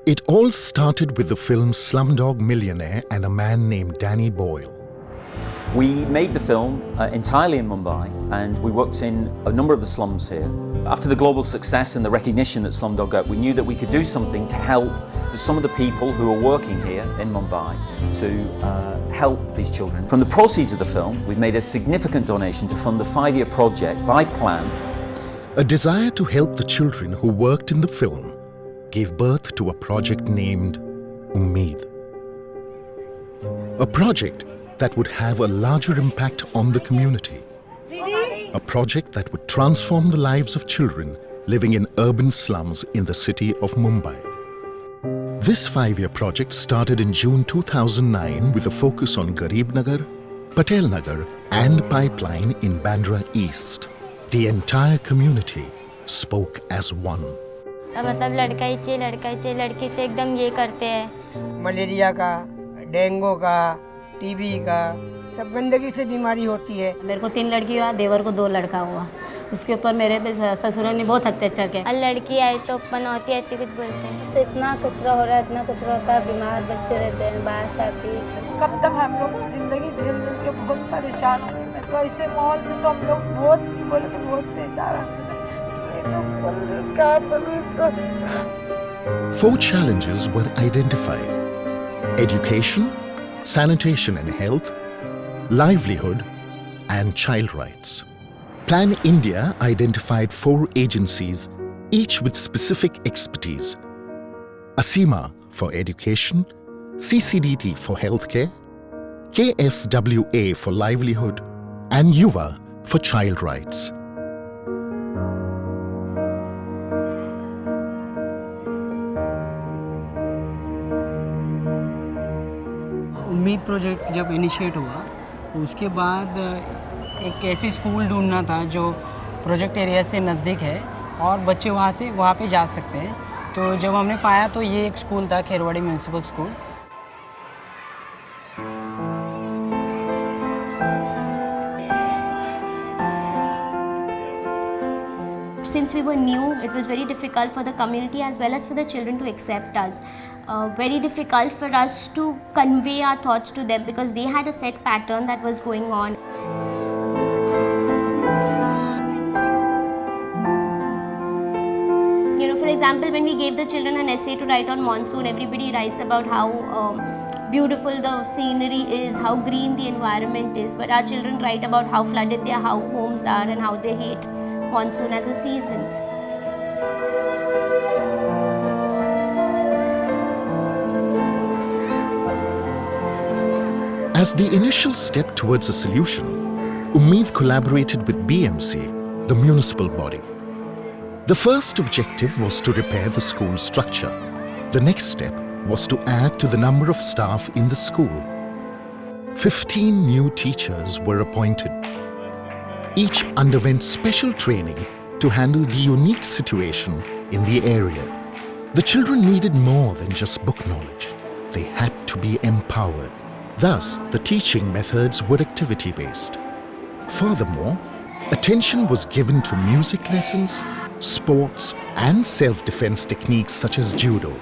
It all started with the film Slumdog Millionaire and a man named Danny Boyle. We made the film entirely in Mumbai, and we worked in a number of the slums here. After the global success and the recognition that Slumdog got, we knew that we could do something to help some of the people who are working here in Mumbai to help these children. From the proceeds of the film, we've made a significant donation to fund the 5-year project by Plan. A desire to help the children who worked in the film gave birth to a project named Ummeed. A project that would have a larger impact on the community. A project that would transform the lives of children living in urban slums in the city of Mumbai. This 5-year project started in June 2009 with a focus on Garib Nagar, Patel Nagar and Pipeline in Bandra East. The entire community spoke as one. मतलब लड़का ही चाहिए लड़की से एकदम ये करते हैं malaria का, डेंगू का, टीबी का, सब गंदगी से बीमारी होती है। मेरे को 3 लड़की हुआ, देवर को 2 लड़का हुआ। उसके ऊपर मेरे ससुर ने बहुत अत्याचार किया। लड़की आई तो पनौती ऐसी कुछ बोलते हैं। इससे इतना कचरा हो रहा है, इतना कचरा होता है, बीमार बच्चे रहते हैं, बाहर आती। कब तक हम लोग जिंदगी झेल झेल के बहुत परेशान हो गए। तो ऐसे माहौल से तो हम लोग बहुत बोले तो बहुत बेजार आ गए। क्या बोलूं तो 4 challenges were identified: education, sanitation and health, livelihood, and child rights. Plan India identified 4 agencies, each with specific expertise. ASIMA for education, CCDT for healthcare, KSWA for livelihood, and Yuva for child rights. उम्मीद project जब initiate हुआ तो उसके बाद एक ऐसी school ढूंढना था जो प्रोजेक्ट एरिया से नज़दीक है और बच्चे वहाँ पे जा सकते हैं। तो जब हमने पाया तो ये एक स्कूल था, Kherwadi municipal school. Since we were new, it was very difficult for the community as well as for the children to accept us. Very difficult for us to convey our thoughts to them because they had a set pattern that was going on. You know, for example, when we gave the children an essay to write on monsoon, everybody writes about how beautiful the scenery is, how green the environment is, but our children write about how flooded their homes are and how they hate monsoon as a season. As the initial step towards a solution, Ummeed collaborated with BMC, the municipal body. The first objective was to repair the school structure. The next step was to add to the number of staff in the school. 15 new teachers were appointed. Each underwent special training to handle the unique situation in the area. The children needed more than just book knowledge. They had to be empowered. Thus, the teaching methods were activity-based. Furthermore, attention was given to music lessons, sports, and self-defense techniques such as judo.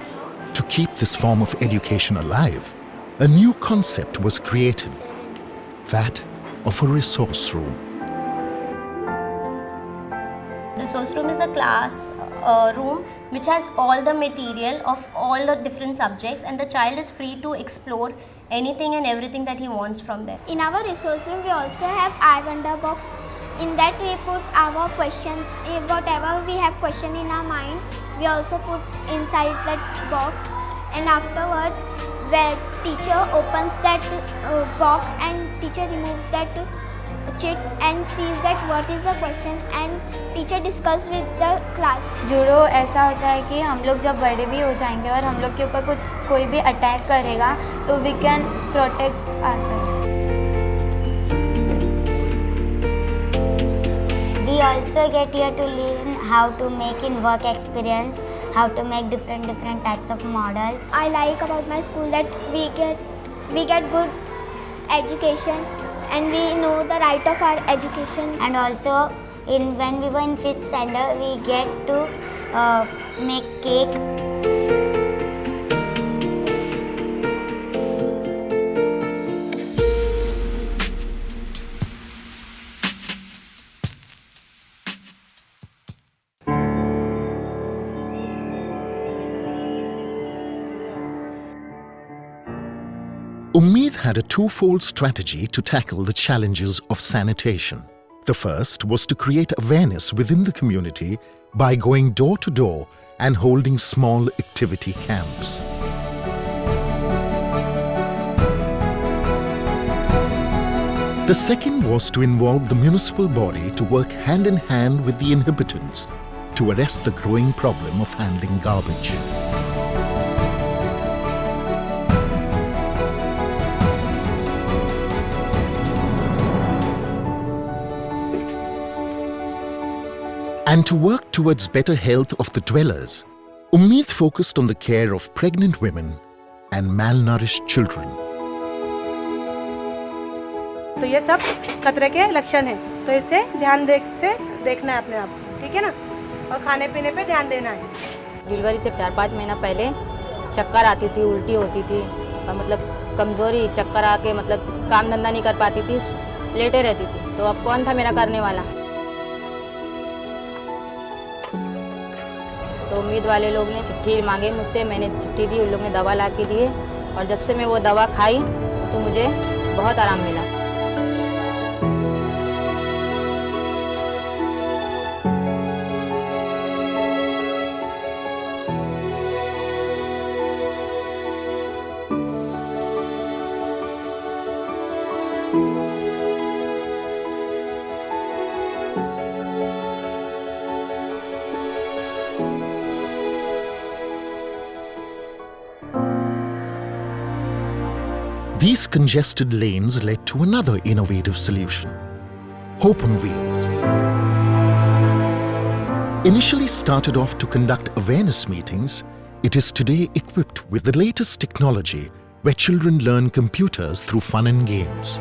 To keep this form of education alive, a new concept was created, that of a resource room. Resource room is a class room which has all the material of all the different subjects, and the child is free to explore anything and everything that he wants from there. In our resource room, we also have I Wonder box. In that we put our questions. Whatever we have question in our mind, we also put inside that box. And afterwards, where teacher opens that box and teacher removes that chit and sees that what is the question and teacher discuss with the class. Judo ऐसा होता है कि हम लोग जब बड़े भी हो जाएंगे और हम लोग के ऊपर कोई भी अटैक करेगा तो we can protect ourselves. We also get here to learn how to make in work experience, how to make different types of models. I like about my school that we get good education and we know the right of our education. And also when we were in 5th standard, we get to make cake. Ummeed had a twofold strategy to tackle the challenges of sanitation. The first was to create awareness within the community by going door to door and holding small activity camps. The second was to involve the municipal body to work hand in hand with the inhabitants to arrest the growing problem of handling garbage. And to work towards better health of the dwellers, Ummeed focused on the care of pregnant women and malnourished children. तो ये सब खतरे के लक्षण हैं, तो इसे ध्यान से देखना है अपने आप, ठीक है ना, और खाने पीने पे ध्यान देना है। डिलीवरी से 4-5 महीना पहले चक्कर आती थी, उल्टी होती थी और मतलब कमज़ोरी, चक्कर आके मतलब काम धंधा नहीं कर पाती थी, लेटे रहती थी। तो अब कौन था मेरा करने वाला? तो उम्मीद वाले लोग ने चिट्ठी मांगे मुझसे, मैंने चिट्ठी दी, उन लोग ने दवा ला के दिए और जब से मैं वो दवा खाई तो मुझे बहुत आराम मिला। These congested lanes led to another innovative solution: Hope on Wheels. Initially started off to conduct awareness meetings, it is today equipped with the latest technology where children learn computers through fun and games.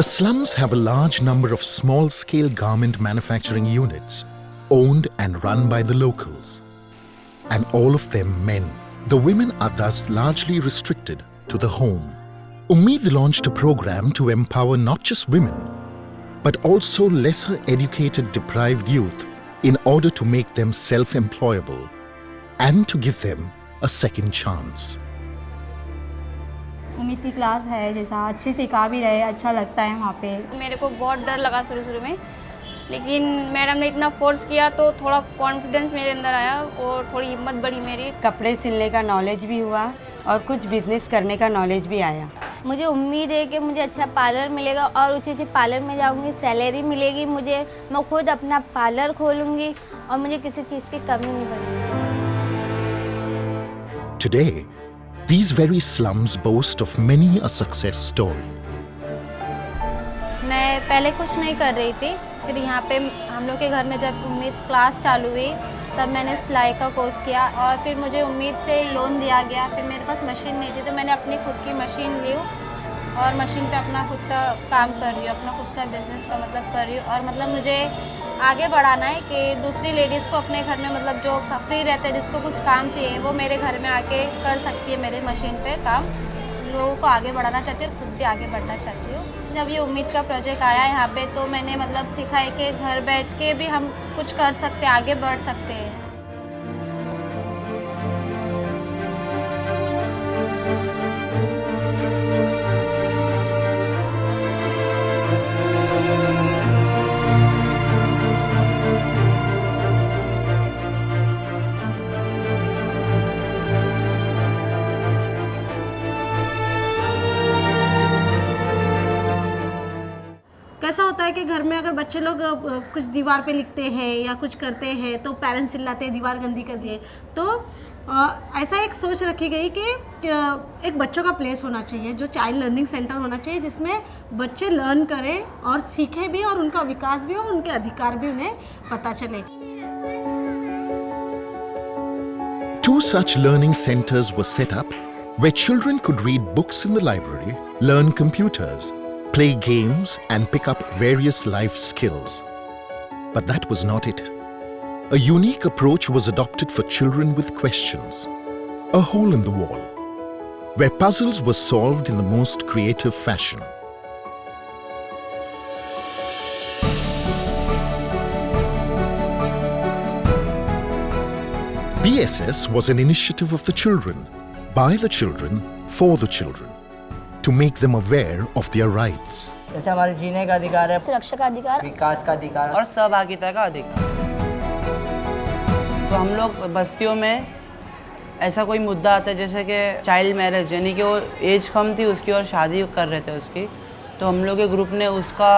The slums have a large number of small-scale garment manufacturing units owned and run by the locals, and all of them men. The women are thus largely restricted to the home. Ummeed launched a program to empower not just women, but also lesser educated deprived youth in order to make them self-employable and to give them a second chance. उम्मीद की class है, जैसा अच्छे सिखा भी रहे, अच्छा लगता है वहाँ पे। मेरे को बहुत डर लगा शुरू में, लेकिन मैडम ने इतना फोर्स किया तो थोड़ा कॉन्फिडेंस मेरे अंदर आया और थोड़ी हिम्मत बढ़ी मेरी। कपड़े सिलने का नॉलेज भी हुआ और कुछ बिजनेस करने का नॉलेज भी आया। मुझे उम्मीद है कि मुझे अच्छा पार्लर मिलेगा और अच्छे पार्लर में जाऊंगी, सैलरी मिलेगी मुझे, मैं खुद अपना पार्लर खोलूंगी और मुझे किसी चीज़ की कमी नहीं पड़ेगी। Today, these very slums boast of many a success story. मैं पहले कुछ नहीं कर रही थी, फिर यहाँ पे हम लोग के घर में जब उम्मीद क्लास चालू हुई तब मैंने सिलाई का कोर्स किया और फिर मुझे उम्मीद से लोन दिया गया। फिर मेरे पास मशीन नहीं थी तो मैंने अपनी खुद की मशीन ली और मशीन पे अपना खुद का काम कर रही हूँ, अपना खुद का बिजनेस का मतलब कर रही हूँ। और मतलब मुझे आगे बढ़ाना है कि दूसरी लेडीज़ को अपने घर में मतलब जो फ्री रहते हैं, जिसको कुछ काम चाहिए, वो मेरे घर में आके कर सकती है मेरे मशीन पे काम। लोगों को आगे बढ़ाना चाहती हूँ और खुद भी आगे बढ़ना चाहती हूँ। जब ये उम्मीद का प्रोजेक्ट आया यहाँ पे तो मैंने मतलब सीखा है कि घर बैठ के भी हम कुछ कर सकते हैं, आगे बढ़ सकते हैं। कैसा होता है कि घर में अगर बच्चे लोग कुछ दीवार पे लिखते हैं या कुछ करते हैं तो पेरेंट्स चिल्लाते हैं दीवार गंदी कर दिए, तो ऐसा एक सोच रखी गई कि एक बच्चों का प्लेस होना चाहिए जो चाइल्ड लर्निंग सेंटर होना चाहिए, जिसमें बच्चे लर्न करें और सीखें भी और उनका विकास भी हो, उनके अधिकार भी उन्हें पता चले। 2 such learning centers were set up where children could read books in the library, learn computers, play games and pick up various life skills. But that was not it. A unique approach was adopted for children with questions. A hole in the wall, where puzzles were solved in the most creative fashion. BSS was an initiative of the children, by the children, for the children, to make them aware of their rights. जैसे हमारे जीने का अधिकार है, सुरक्षा का अधिकार, विकास का अधिकार और सहभागिता का अधिकार। तो हम लोग बस्तियों में ऐसा कोई मुद्दा आता है जैसे कि चाइल्ड मैरिज, यानी कि वो एज कम थी उसकी और शादी कर रहे थे उसकी, तो हम लोग के ग्रुप ने उसका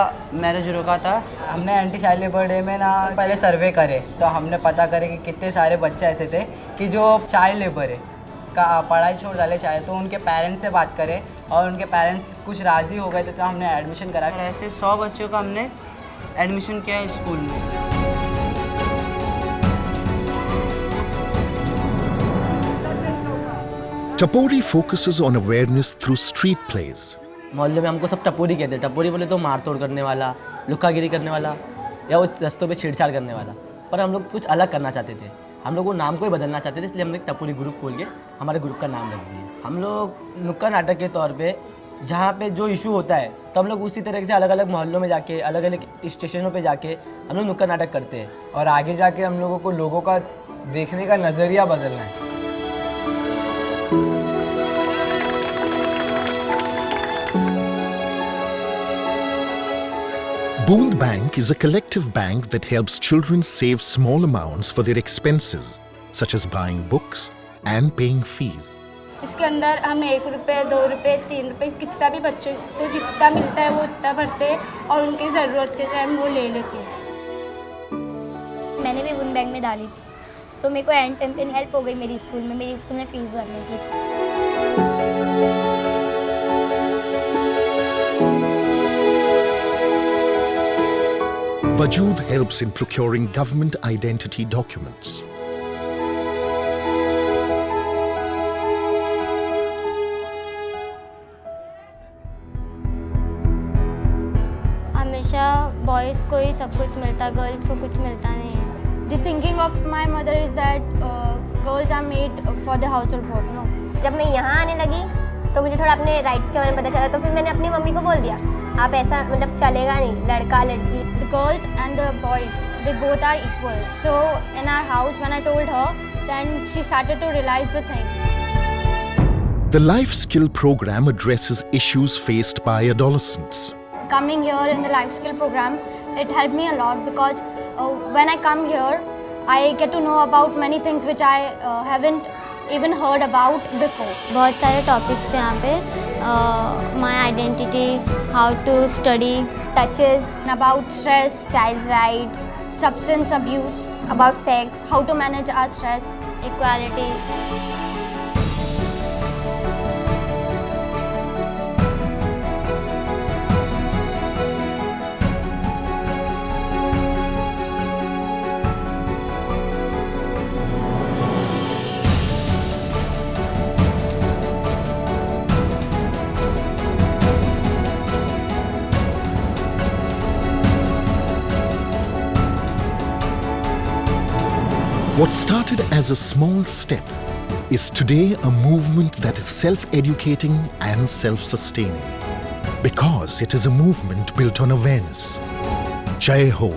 मैरिज रोका था। हमने एंटी चाइल्ड लेबर डे में ना पहले सर्वे करे, तो हमने पता करे कि कितने सारे बच्चे ऐसे थे कि जो चाइल्ड लेबर है का पढ़ाई छोड़ डाले चाहे, तो उनके पेरेंट्स से बात करें और उनके पेरेंट्स कुछ राज़ी हो गए थे तो हमने एडमिशन करा। ऐसे 100 बच्चों का हमने एडमिशन किया है स्कूल में। Tapori focuses on awareness through street plays. मोहल्ले में हमको सब टपोरी कहते हैं। टपोरी बोले तो मारतोड़ करने वाला, लुक्कागिरी करने वाला या वो रस्तों पे छेड़छाड़ करने वाला। पर हम लोग कुछ अलग करना चाहते थे, हम लोग वो नाम को ही बदलना चाहते थे, इसलिए हमने एक टपोरी ग्रुप खोल के हमारे ग्रुप का नाम रख दिया। हम लोग नुक्कड़ नाटक के तौर पे जहाँ पे जो इशू होता है तो हम लोग उसी तरह से अलग अलग मोहल्लों में जाके, अलग अलग स्टेशनों पे जाके हम लोग नुक्कड़ नाटक करते हैं। और आगे जाके हम लोगों को लोगों का देखने का नज़रिया बदलना है। Bund Bank is a collective bank that helps children save small amounts for their expenses, such as buying books and paying fees. इसके अंदर हम 1 रुपये, 2 रुपये, 3 रुपये, कितना भी बच्चों को जितना मिलता है वो उतना भरते हैं और उनकी ज़रूरत के टाइम वो ले लेते हैं। मैंने भी बुंद बैंक में डाली थी, तो मेरे को एंड टाइम पे हेल्प हो गई मेरी स्कूल में फ़ीस भरने की। Wajood helps in procuring government identity documents. हमेशा बॉयज़ को ही सब कुछ मिलता, गर्ल्स को कुछ मिलता नहीं है। The thinking of my mother is that girls are made for the household work, no? जब मैं यहाँ आने लगी तो मुझे थोड़ा अपने राइट्स के बारे में पता चला, तो फिर मैंने अपनी मम्मी को बोल दिया आप ऐसा मतलब चलेगा नहीं, लड़का लड़की। The girls and the boys, they both are equal. So in our house, when I told her, then she started to realize the thing. The Life Skill Program addresses issues faced by adolescents. Coming here in the life skill program, it helped me a lot because when I come here, I get to know about many things which I haven't even heard about before. बहुत सारे topics यहाँ पे, my identity, how to study, touches about stress, child's right, substance abuse, about sex, how to manage our stress, equality. What started as a small step is today a movement that is self-educating and self-sustaining, because it is a movement built on awareness. Jai Ho.